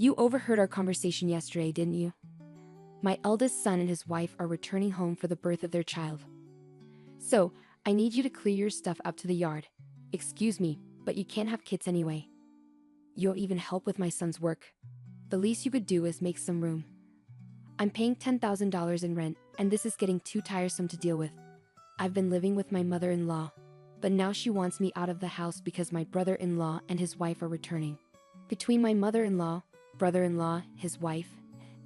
You overheard our conversation yesterday, didn't you? My eldest son and his wife are returning home for the birth of their child. So, I need you to clear your stuff up to the yard. Excuse me, but you can't have kids anyway. You'll even help with my son's work. The least you could do is make some room. I'm paying $10,000 in rent, and this is getting too tiresome to deal with. I've been living with my mother-in-law, but now she wants me out of the house because my brother-in-law and his wife are returning. Between my mother-in-law, brother-in-law, his wife,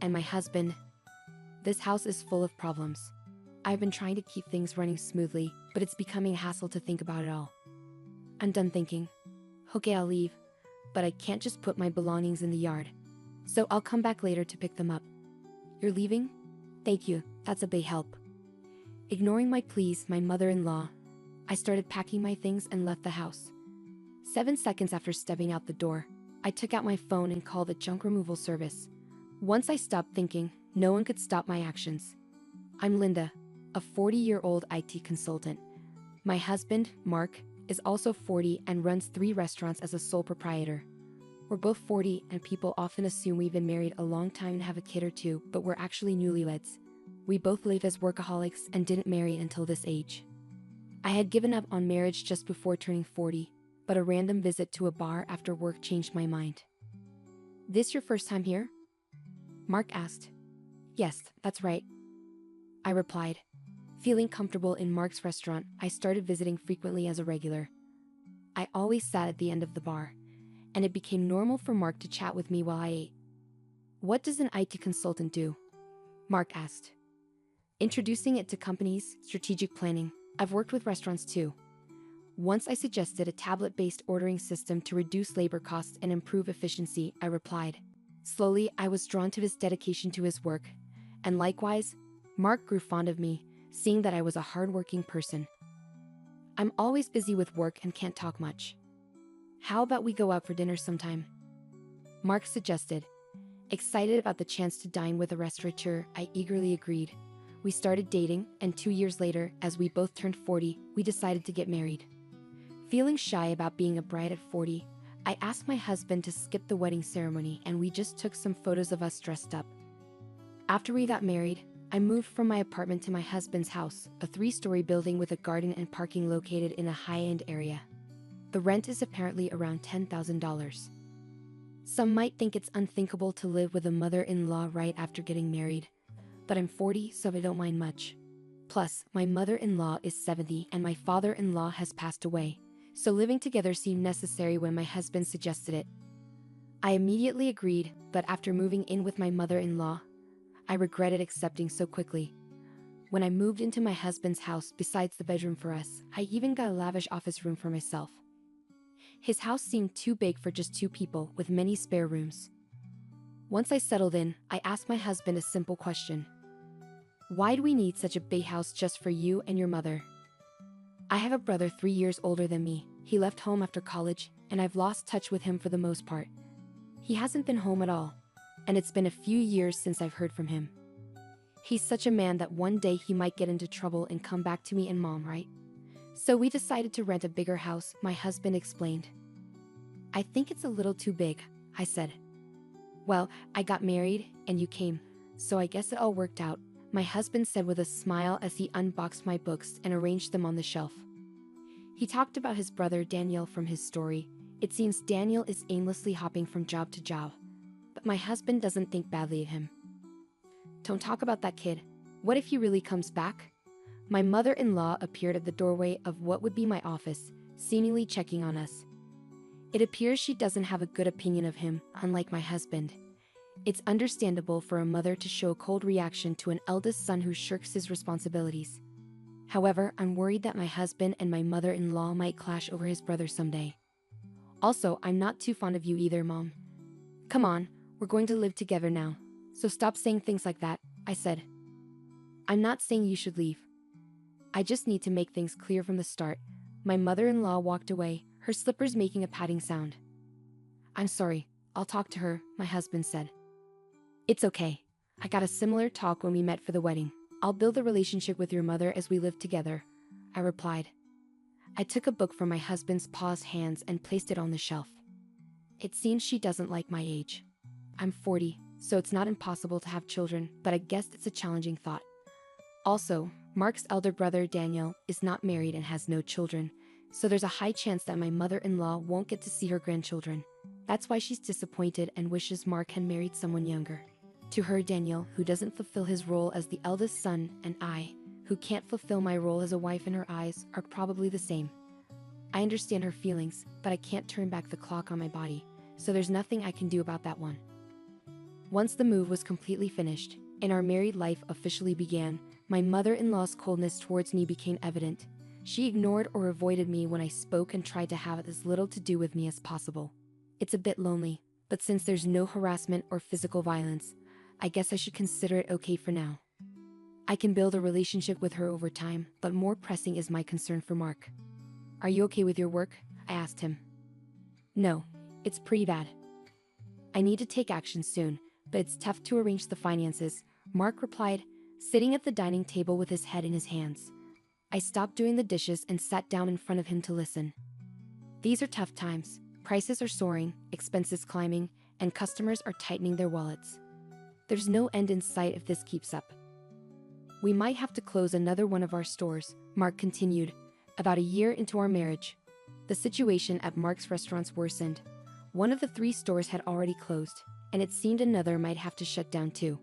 and my husband, this house is full of problems. I've been trying to keep things running smoothly, but it's becoming a hassle to think about it all. I'm done thinking. Okay, I'll leave, but I can't just put my belongings in the yard. So I'll come back later to pick them up. You're leaving? Thank you, that's a big help. Ignoring my pleas, my mother-in-law, I started packing my things and left the house. 7 seconds after stepping out the door, I took out my phone and called the junk removal service. Once I stopped thinking, no one could stop my actions. I'm Linda, a 40-year-old IT consultant. My husband, Mark, is also 40 and runs 3 restaurants as a sole proprietor. We're both 40 and people often assume we've been married a long time and have a kid or two, but we're actually newlyweds. We both live as workaholics and didn't marry until this age. I had given up on marriage just before turning 40, but a random visit to a bar after work changed my mind. This your first time here? Mark asked. Yes, that's right. I replied. Feeling comfortable in Mark's restaurant, I started visiting frequently as a regular. I always sat at the end of the bar, and it became normal for Mark to chat with me while I ate. What does an IT consultant do? Mark asked. Introducing it to companies, strategic planning. I've worked with restaurants too. Once I suggested a tablet-based ordering system to reduce labor costs and improve efficiency, I replied. Slowly, I was drawn to his dedication to his work, and likewise, Mark grew fond of me, seeing that I was a hardworking person. I'm always busy with work and can't talk much. How about we go out for dinner sometime? Mark suggested. Excited about the chance to dine with a restaurateur, I eagerly agreed. We started dating, and 2 years later, as we both turned 40, we decided to get married. Feeling shy about being a bride at 40, I asked my husband to skip the wedding ceremony and we just took some photos of us dressed up. After we got married, I moved from my apartment to my husband's house, a 3-story building with a garden and parking located in a high-end area. The rent is apparently around $10,000. Some might think it's unthinkable to live with a mother-in-law right after getting married, but I'm 40, so I don't mind much. Plus, my mother-in-law is 70 and my father-in-law has passed away, so living together seemed necessary when my husband suggested it. I immediately agreed, but after moving in with my mother-in-law, I regretted accepting so quickly. When I moved into my husband's house, besides the bedroom for us, I even got a lavish office room for myself. His house seemed too big for just 2 people, with many spare rooms. Once I settled in, I asked my husband a simple question. Why do we need such a big house just for you and your mother? I have a brother 3 years older than me. He left home after college, and I've lost touch with him for the most part. He hasn't been home at all, and it's been a few years since I've heard from him. He's such a man that one day he might get into trouble and come back to me and Mom, right? So we decided to rent a bigger house, my husband explained. I think it's a little too big, I said. Well, I got married, and you came, so I guess it all worked out, my husband said with a smile as he unboxed my books and arranged them on the shelf. He talked about his brother Daniel from his story. It seems Daniel is aimlessly hopping from job to job, but my husband doesn't think badly of him. Don't talk about that kid. What if he really comes back? My mother-in-law appeared at the doorway of what would be my office, seemingly checking on us. It appears she doesn't have a good opinion of him, unlike my husband. It's understandable for a mother to show a cold reaction to an eldest son who shirks his responsibilities. However, I'm worried that my husband and my mother-in-law might clash over his brother someday. Also, I'm not too fond of you either, Mom. Come on, we're going to live together now, so stop saying things like that, I said. I'm not saying you should leave. I just need to make things clear from the start. My mother-in-law walked away, her slippers making a padding sound. I'm sorry, I'll talk to her, my husband said. It's okay. I got a similar talk when we met for the wedding. I'll build a relationship with your mother as we live together, I replied. I took a book from my husband's paused hands and placed it on the shelf. It seems she doesn't like my age. I'm 40, so it's not impossible to have children, but I guess it's a challenging thought. Also, Mark's elder brother Daniel is not married and has no children, so there's a high chance that my mother-in-law won't get to see her grandchildren. That's why she's disappointed and wishes Mark had married someone younger. To her, Daniel, who doesn't fulfill his role as the eldest son, and I, who can't fulfill my role as a wife in her eyes, are probably the same. I understand her feelings, but I can't turn back the clock on my body, so there's nothing I can do about that one. Once the move was completely finished, and our married life officially began, my mother-in-law's coldness towards me became evident. She ignored or avoided me when I spoke and tried to have as little to do with me as possible. It's a bit lonely, but since there's no harassment or physical violence, I guess I should consider it okay for now. I can build a relationship with her over time, but more pressing is my concern for Mark. Are you okay with your work? I asked him. No, it's pretty bad. I need to take action soon, but it's tough to arrange the finances, Mark replied, sitting at the dining table with his head in his hands. I stopped doing the dishes and sat down in front of him to listen. These are tough times. Prices are soaring, expenses climbing, and customers are tightening their wallets. There's no end in sight if this keeps up. We might have to close another one of our stores, Mark continued, about a year into our marriage. The situation at Mark's restaurants worsened. One of the 3 stores had already closed, and it seemed another might have to shut down too.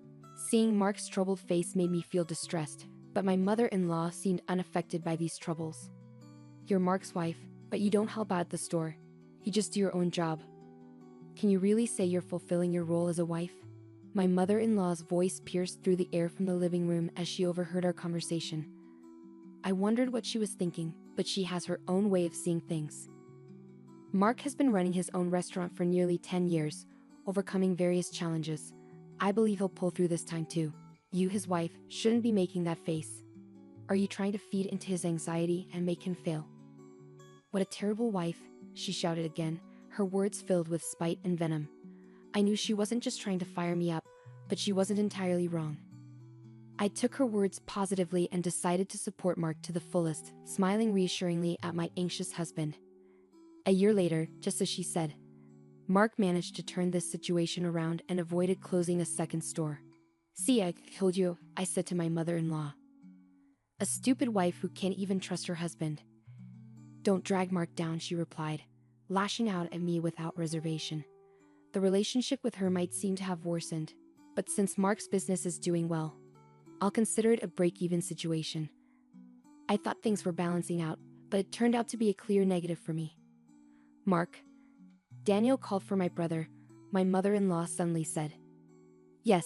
Seeing Mark's troubled face made me feel distressed, but my mother-in-law seemed unaffected by these troubles. You're Mark's wife, but you don't help out at the store. You just do your own job. Can you really say you're fulfilling your role as a wife? My mother-in-law's voice pierced through the air from the living room as she overheard our conversation. I wondered what she was thinking, but she has her own way of seeing things. Mark has been running his own restaurant for nearly 10 years, overcoming various challenges. I believe he'll pull through this time too. You, his wife, shouldn't be making that face. Are you trying to feed into his anxiety and make him fail? What a terrible wife, she shouted again, her words filled with spite and venom. I knew she wasn't just trying to fire me up, but she wasn't entirely wrong. I took her words positively and decided to support Mark to the fullest, smiling reassuringly at my anxious husband. A year later, just as she said, Mark managed to turn this situation around and avoided closing a second store. See, I told you, I said to my mother-in-law. A stupid wife who can't even trust her husband. Don't drag Mark down, she replied, lashing out at me without reservation. The relationship with her might seem to have worsened, but since Mark's business is doing well, I'll consider it a break-even situation. I thought things were balancing out, but it turned out to be a clear negative for me. Mark. Daniel called for my brother, my mother-in-law suddenly said. Yes,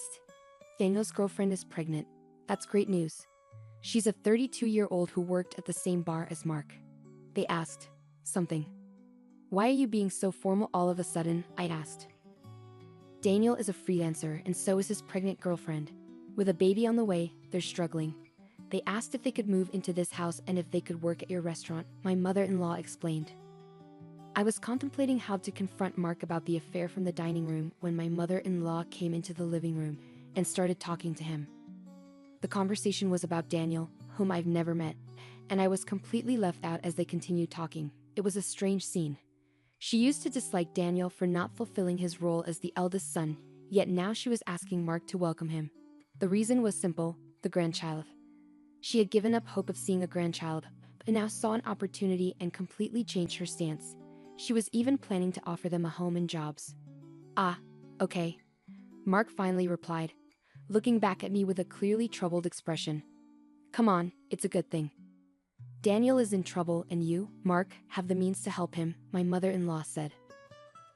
Daniel's girlfriend is pregnant. That's great news. She's a 32-year-old who worked at the same bar as Mark. They asked, something. Why are you being so formal all of a sudden? I asked. Daniel is a freelancer and so is his pregnant girlfriend. With a baby on the way, they're struggling. They asked if they could move into this house and if they could work at your restaurant, my mother-in-law explained. I was contemplating how to confront Mark about the affair from the dining room when my mother-in-law came into the living room and started talking to him. The conversation was about Daniel, whom I've never met, and I was completely left out as they continued talking. It was a strange scene. She used to dislike Daniel for not fulfilling his role as the eldest son, yet now she was asking Mark to welcome him. The reason was simple, the grandchild. She had given up hope of seeing a grandchild, but now saw an opportunity and completely changed her stance. She was even planning to offer them a home and jobs. Ah, okay. Mark finally replied, looking back at me with a clearly troubled expression. Come on, it's a good thing. Daniel is in trouble and you, Mark, have the means to help him, my mother-in-law said.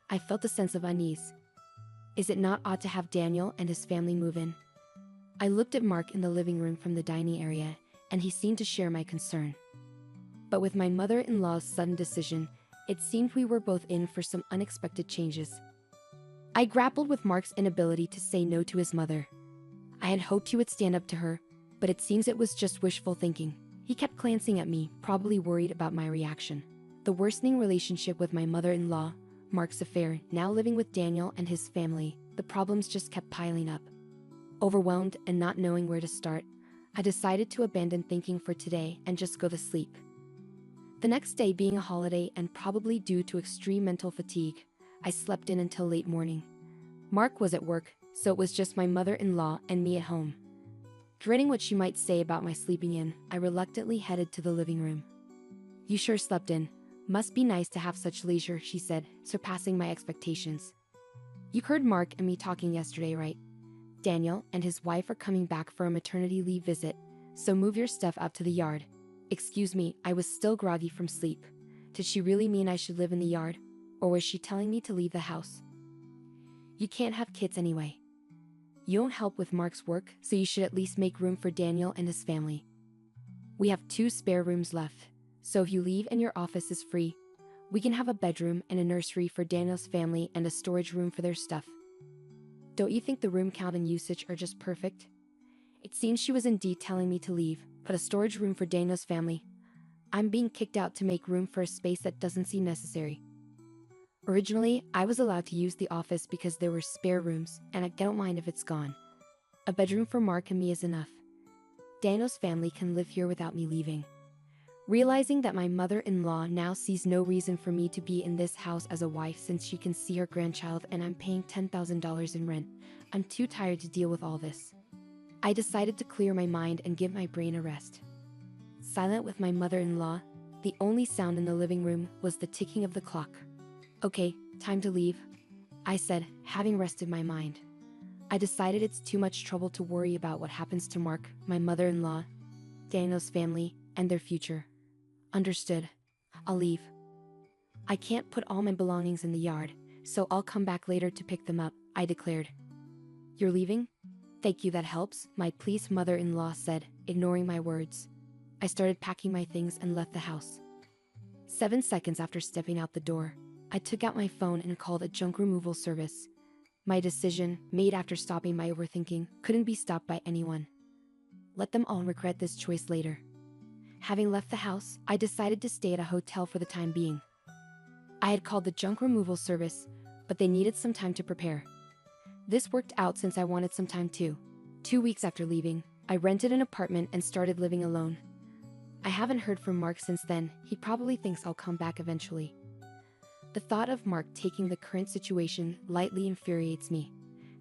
I felt a sense of unease. Is it not odd to have Daniel and his family move in? I looked at Mark in the living room from the dining area, and he seemed to share my concern. But with my mother-in-law's sudden decision, it seemed we were both in for some unexpected changes. I grappled with Mark's inability to say no to his mother. I had hoped he would stand up to her, but it seems it was just wishful thinking. He kept glancing at me, probably worried about my reaction. The worsening relationship with my mother-in-law, Mark's affair, now living with Daniel and his family, the problems just kept piling up. Overwhelmed and not knowing where to start, I decided to abandon thinking for today and just go to sleep. The next day being a holiday and probably due to extreme mental fatigue, I slept in until late morning. Mark was at work, so it was just my mother-in-law and me at home. Dreading what she might say about my sleeping in, I reluctantly headed to the living room. "You sure slept in. Must be nice to have such leisure," she said, surpassing my expectations. "You heard Mark and me talking yesterday, right? Daniel and his wife are coming back for a maternity leave visit, so move your stuff out to the yard." Excuse me, I was still groggy from sleep. Did she really mean I should live in the yard? Or was she telling me to leave the house? "You can't have kids anyway. You don't help with Mark's work, so you should at least make room for Daniel and his family. We have 2 spare rooms left, so if you leave and your office is free, we can have a bedroom and a nursery for Daniel's family and a storage room for their stuff. Don't you think the room count and usage are just perfect?" It seems she was indeed telling me to leave, but a storage room for Daniel's family. I'm being kicked out to make room for a space that doesn't seem necessary. Originally, I was allowed to use the office because there were spare rooms, and I don't mind if it's gone. A bedroom for Mark and me is enough. Daniel's family can live here without me leaving. Realizing that my mother-in-law now sees no reason for me to be in this house as a wife since she can see her grandchild and I'm paying $10,000 in rent, I'm too tired to deal with all this. I decided to clear my mind and give my brain a rest. Silent with my mother-in-law, the only sound in the living room was the ticking of the clock. "Okay, time to leave," I said, having rested my mind. I decided it's too much trouble to worry about what happens to Mark, my mother-in-law, Daniel's family, and their future. "Understood. I'll leave. I can't put all my belongings in the yard, so I'll come back later to pick them up," I declared. "You're leaving? Thank you, that helps," my pleased mother-in-law said, ignoring my words. I started packing my things and left the house. 7 seconds after stepping out the door, I took out my phone and called a junk removal service. My decision, made after stopping my overthinking, couldn't be stopped by anyone. Let them all regret this choice later. Having left the house, I decided to stay at a hotel for the time being. I had called the junk removal service, but they needed some time to prepare. This worked out since I wanted some time too. 2 weeks after leaving, I rented an apartment and started living alone. I haven't heard from Mark since then. He probably thinks I'll come back eventually. The thought of Mark taking the current situation lightly infuriates me.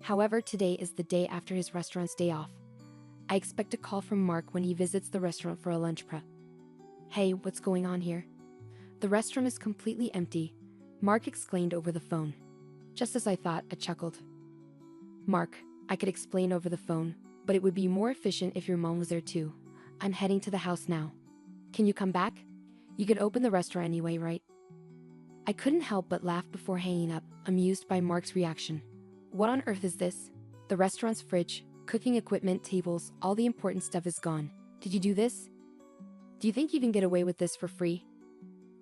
However, today is the day after his restaurant's day off. I expect a call from Mark when he visits the restaurant for a lunch prep. "Hey, what's going on here?" "The restaurant is completely empty," Mark exclaimed over the phone. Just as I thought, I chuckled. "Mark, I could explain over the phone, but it would be more efficient if your mom was there too. I'm heading to the house now. Can you come back? You could open the restaurant anyway, right?" I couldn't help but laugh before hanging up, amused by Mark's reaction. What on earth is this? The restaurant's fridge, cooking equipment, tables, all the important stuff is gone. Did you do this? Do you think you can get away with this for free?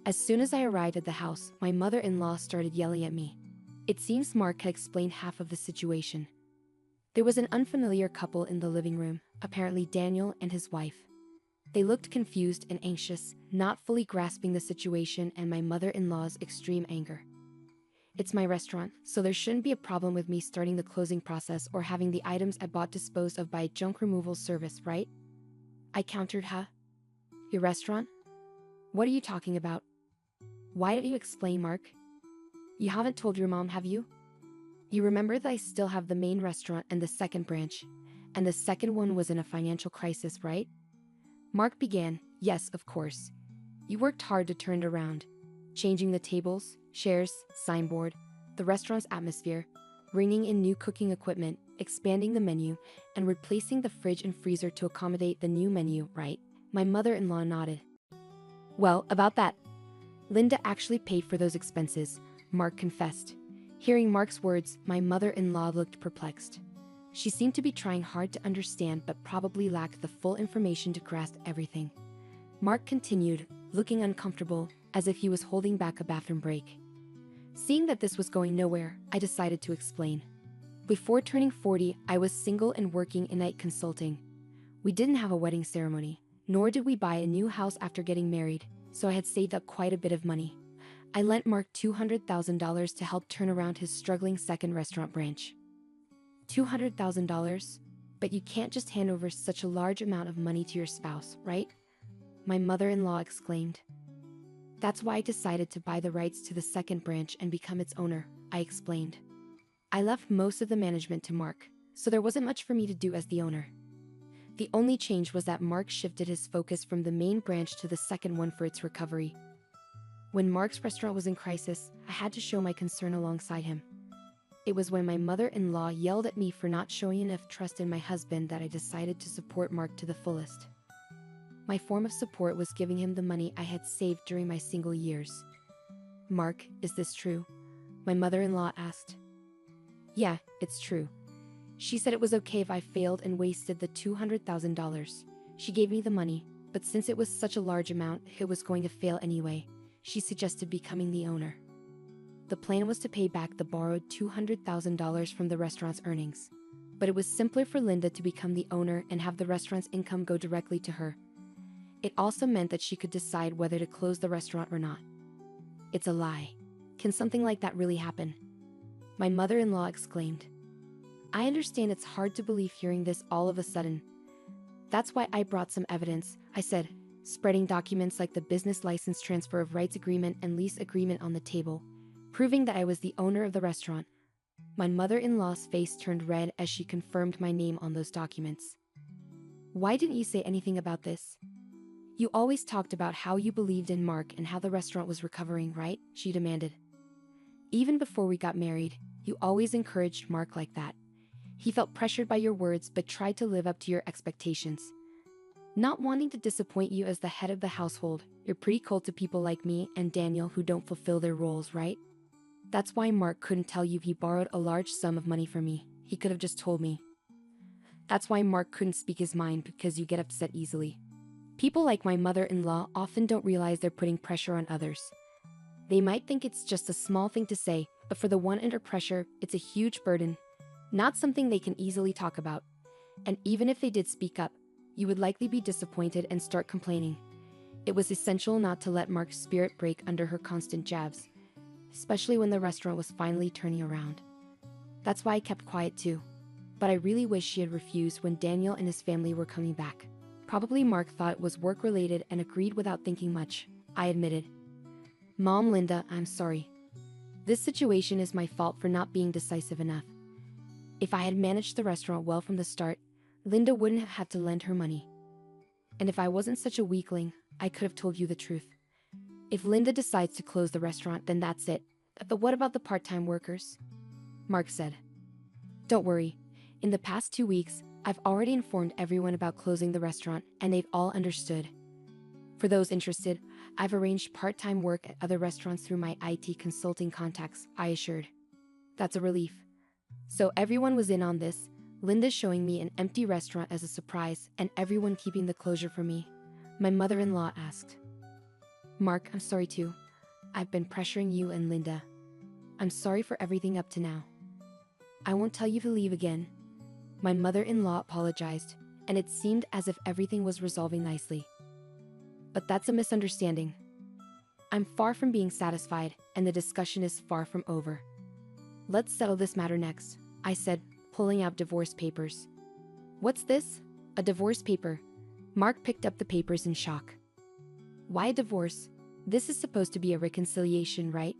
As soon as I arrived at the house, my mother-in-law started yelling at me. It seems Mark had explained half of the situation. There was an unfamiliar couple in the living room, apparently Daniel and his wife. They looked confused and anxious, not fully grasping the situation and my mother-in-law's extreme anger. It's my restaurant, so there shouldn't be a problem with me starting the closing process or having the items I bought disposed of by a junk removal service, right? I countered, "Huh? Your restaurant? What are you talking about? Why don't you explain, Mark? You haven't told your mom, have you? You remember that I still have the main restaurant and the second branch, and the second one was in a financial crisis, right?" Mark began. "Yes, of course. You worked hard to turn it around, changing the tables, chairs, signboard, the restaurant's atmosphere, bringing in new cooking equipment, expanding the menu, and replacing the fridge and freezer to accommodate the new menu, right?" My mother-in-law nodded. "Well, about that, Linda actually paid for those expenses," Mark confessed. Hearing Mark's words, my mother-in-law looked perplexed. She seemed to be trying hard to understand but probably lacked the full information to grasp everything. Mark continued, looking uncomfortable, as if he was holding back a bathroom break. Seeing that this was going nowhere, I decided to explain. Before turning 40, I was single and working in night consulting. We didn't have a wedding ceremony, nor did we buy a new house after getting married, so I had saved up quite a bit of money. I lent Mark $200,000 to help turn around his struggling second restaurant branch. $200,000? But you can't just hand over such a large amount of money to your spouse, right? My mother-in-law exclaimed. "That's why I decided to buy the rights to the second branch and become its owner," I explained. I left most of the management to Mark, so there wasn't much for me to do as the owner. The only change was that Mark shifted his focus from the main branch to the second one for its recovery. When Mark's restaurant was in crisis, I had to show my concern alongside him. It was when my mother-in-law yelled at me for not showing enough trust in my husband that I decided to support Mark to the fullest. My form of support was giving him the money I had saved during my single years. "Mark, is this true?" my mother-in-law asked. "Yeah, it's true." She said it was okay if I failed and wasted the $200,000. She gave me the money, but since it was such a large amount, it was going to fail anyway. She suggested becoming the owner. The plan was to pay back the borrowed $200,000 from the restaurant's earnings. But it was simpler for Linda to become the owner and have the restaurant's income go directly to her. It also meant that she could decide whether to close the restaurant or not. "It's a lie. Can something like that really happen?" my mother-in-law exclaimed. "I understand it's hard to believe hearing this all of a sudden. That's why I brought some evidence," I said, spreading documents like the business license transfer of rights agreement and lease agreement on the table, proving that I was the owner of the restaurant. My mother-in-law's face turned red as she confirmed my name on those documents. "Why didn't you say anything about this? You always talked about how you believed in Mark and how the restaurant was recovering, right?" she demanded. "Even before we got married, you always encouraged Mark like that. He felt pressured by your words but tried to live up to your expectations. Not wanting to disappoint you as the head of the household, you're pretty cold to people like me and Daniel who don't fulfill their roles, right? That's why Mark couldn't tell you he borrowed a large sum of money from me. He could have just told me. That's why Mark couldn't speak his mind, because you get upset easily. People like my mother-in-law often don't realize they're putting pressure on others. They might think it's just a small thing to say, but for the one under pressure, it's a huge burden. Not something they can easily talk about. And even if they did speak up, you would likely be disappointed and start complaining. It was essential not to let Mark's spirit break under her constant jabs, especially when the restaurant was finally turning around. That's why I kept quiet too. But I really wish she had refused when Daniel and his family were coming back. Probably Mark thought it was work-related and agreed without thinking much, I admitted. "Mom, Linda, I'm sorry. This situation is my fault for not being decisive enough. If I had managed the restaurant well from the start, Linda wouldn't have had to lend her money. And if I wasn't such a weakling, I could have told you the truth. If Linda decides to close the restaurant, then that's it. But what about the part-time workers?" Mark said. "Don't worry. In the past 2 weeks, I've already informed everyone about closing the restaurant, and they've all understood. For those interested, I've arranged part-time work at other restaurants through my IT consulting contacts," I assured. "That's a relief. So everyone was in on this, Linda showing me an empty restaurant as a surprise, and everyone keeping the closure for me?" my mother-in-law asked. "Mark, I'm sorry too. I've been pressuring you and Linda. I'm sorry for everything up to now. I won't tell you to leave again." My mother-in-law apologized, and it seemed as if everything was resolving nicely. But that's a misunderstanding. I'm far from being satisfied, and the discussion is far from over. "Let's settle this matter next," I said, pulling out divorce papers. "What's this? A divorce paper?" Mark picked up the papers in shock. "Why a divorce? This is supposed to be a reconciliation, right?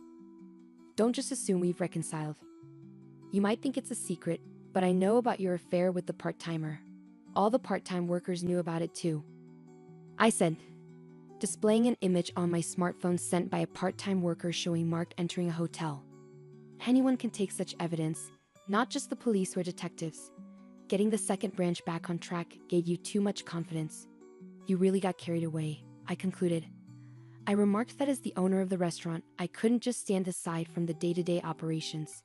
Don't just assume we've reconciled. You might think it's a secret, but I know about your affair with the part-timer. All the part-time workers knew about it too," I said, displaying an image on my smartphone sent by a part-time worker showing Mark entering a hotel. Anyone can take such evidence, not just the police or detectives. Getting the second branch back on track gave you too much confidence. "You really got carried away," I concluded. I remarked that as the owner of the restaurant, I couldn't just stand aside from the day-to-day operations.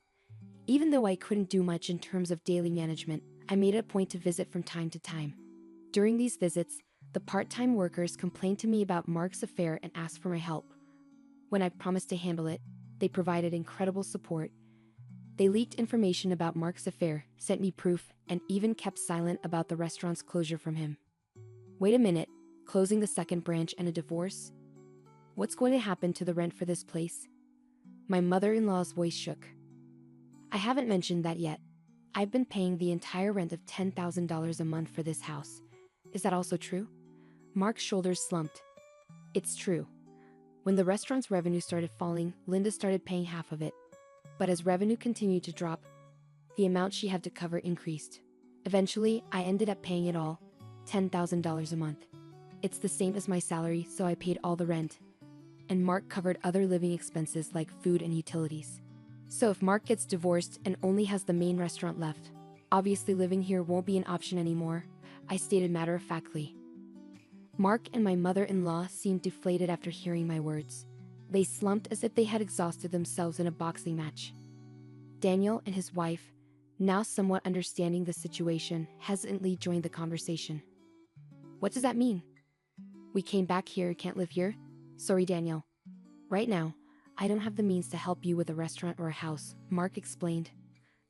Even though I couldn't do much in terms of daily management, I made it a point to visit from time to time. During these visits, the part-time workers complained to me about Mark's affair and asked for my help. When I promised to handle it, they provided incredible support. They leaked information about Mark's affair, sent me proof, and even kept silent about the restaurant's closure from him. Wait a minute, closing the second branch and a divorce? What's going to happen to the rent for this place? My mother-in-law's voice shook. "I haven't mentioned that yet. I've been paying the entire rent of $10,000 a month for this house. Is that also true?" Mark's shoulders slumped. "It's true. When the restaurant's revenue started falling, Linda started paying half of it. But as revenue continued to drop, The amount she had to cover increased. Eventually, I ended up paying it all, $10,000 a month. It's the same as my salary, so I paid all the rent. And Mark covered other living expenses like food and utilities. So if Mark gets divorced and only has the main restaurant left, obviously living here won't be an option anymore, I stated matter-of-factly. Mark and my mother-in-law seemed deflated after hearing my words. They slumped as if they had exhausted themselves in a boxing match. Daniel and his wife, now somewhat understanding the situation, hesitantly joined the conversation. What does that mean? We came back here, can't live here? Sorry, Daniel. Right now, I don't have the means to help you with a restaurant or a house, Mark explained.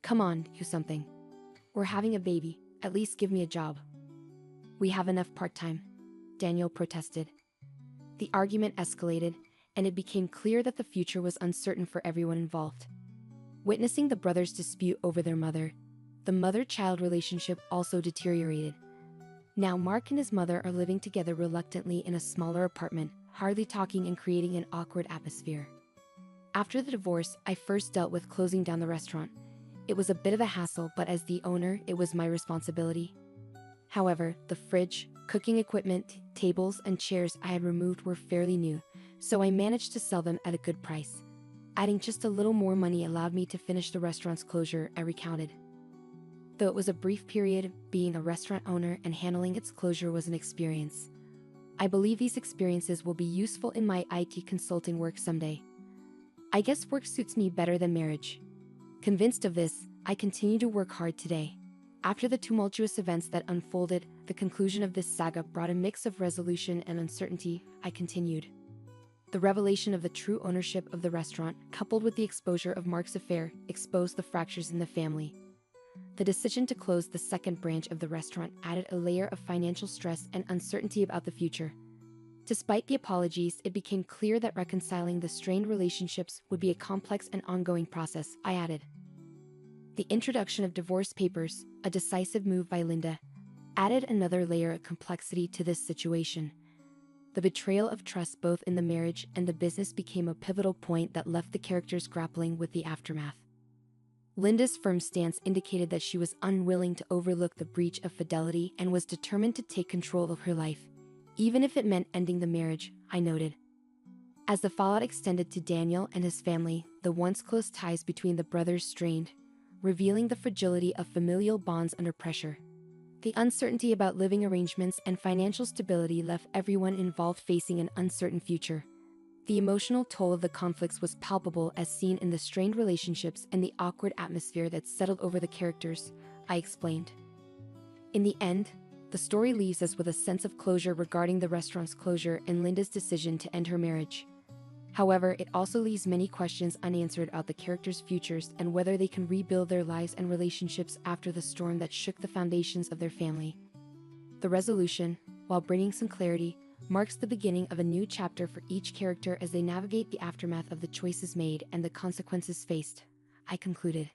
Come on, do something. We're having a baby, at least give me a job. We have enough part-time, Daniel protested. The argument escalated, and it became clear that the future was uncertain for everyone involved. Witnessing the brothers dispute over their mother, the mother-child relationship also deteriorated. Now Mark and his mother are living together reluctantly in a smaller apartment, hardly talking and creating an awkward atmosphere. After the divorce, I first dealt with closing down the restaurant. It was a bit of a hassle, but as the owner, it was my responsibility. However, the fridge, cooking equipment, tables, and chairs I had removed were fairly new, so I managed to sell them at a good price. Adding just a little more money allowed me to finish the restaurant's closure, I recounted. Though it was a brief period, being a restaurant owner and handling its closure was an experience. I believe these experiences will be useful in my IT consulting work someday. I guess work suits me better than marriage. Convinced of this, I continue to work hard today. After the tumultuous events that unfolded, the conclusion of this saga brought a mix of resolution and uncertainty. I continued. The revelation of the true ownership of the restaurant, coupled with the exposure of Mark's affair, exposed the fractures in the family. The decision to close the second branch of the restaurant added a layer of financial stress and uncertainty about the future. Despite the apologies, it became clear that reconciling the strained relationships would be a complex and ongoing process, I added. The introduction of divorce papers, a decisive move by Linda, added another layer of complexity to this situation. The betrayal of trust both in the marriage and the business became a pivotal point that left the characters grappling with the aftermath. Linda's firm stance indicated that she was unwilling to overlook the breach of fidelity and was determined to take control of her life, even if it meant ending the marriage, I noted. As the fallout extended to Daniel and his family, the once close ties between the brothers strained, revealing the fragility of familial bonds under pressure. The uncertainty about living arrangements and financial stability left everyone involved facing an uncertain future. The emotional toll of the conflicts was palpable, as seen in the strained relationships and the awkward atmosphere that settled over the characters, I explained. In the end, the story leaves us with a sense of closure regarding the restaurant's closure and Linda's decision to end her marriage. However, it also leaves many questions unanswered about the characters' futures and whether they can rebuild their lives and relationships after the storm that shook the foundations of their family. The resolution, while bringing some clarity, marks the beginning of a new chapter for each character as they navigate the aftermath of the choices made and the consequences faced, I concluded.